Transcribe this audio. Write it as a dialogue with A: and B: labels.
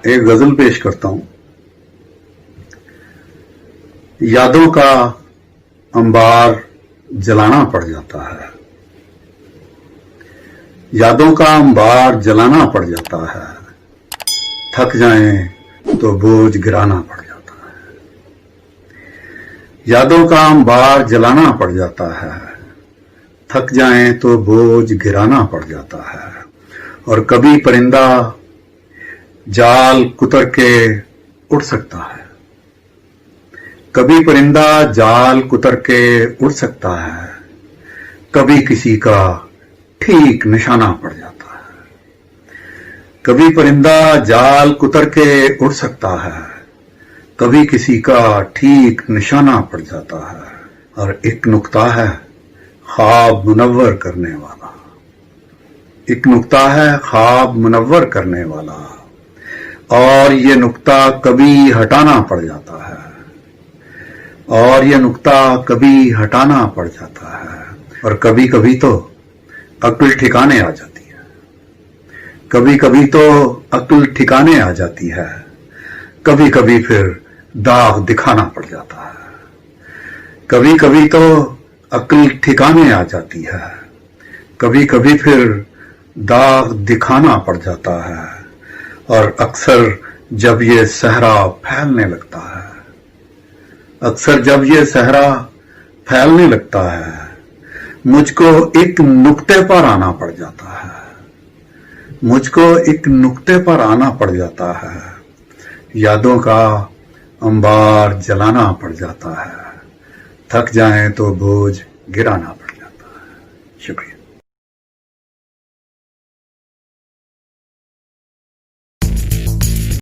A: एक गजल पेश करता हूं। यादों का अंबार जलाना पड़ जाता है, यादों का अंबार जलाना पड़ जाता है, थक जाएं तो बोझ गिराना पड़ जाता है। यादों का अंबार जलाना पड़ जाता है, थक जाएं तो बोझ गिराना पड़ जाता है। और कभी परिंदा जाल कुतर के उड़ सकता है, कभी परिंदा जाल कुतर के उड़ सकता है, कभी किसी का ठीक निशाना पड़ जाता है। कभी परिंदा जाल कुतर के उड़ सकता है, कभी किसी का ठीक निशाना पड़ जाता है। और एक नुक्ता है ख्वाब मुनव्वर करने वाला, एक नुक्ता है ख्वाब मुनव्वर करने वाला, और ये नुक्ता कभी हटाना पड़ जाता है, और ये नुक्ता कभी हटाना पड़ जाता है। और कभी कभी तो अक्ल ठिकाने आ जाती है, कभी कभी तो अक्ल ठिकाने आ जाती है, कभी कभी फिर दाग दिखाना पड़ जाता है। कभी कभी तो अक्ल ठिकाने आ जाती है, कभी कभी फिर दाग दिखाना पड़ जाता है। और अक्सर जब ये सहरा फैलने लगता है, अक्सर जब ये सहरा फैलने लगता है, मुझको एक नुक्ते पर आना पड़ जाता है, मुझको एक नुक्ते पर आना पड़ जाता है। यादों का अंबार जलाना पड़ जाता है, थक जाएं तो बोझ गिराना पड़ जाता है। शुक्रिया।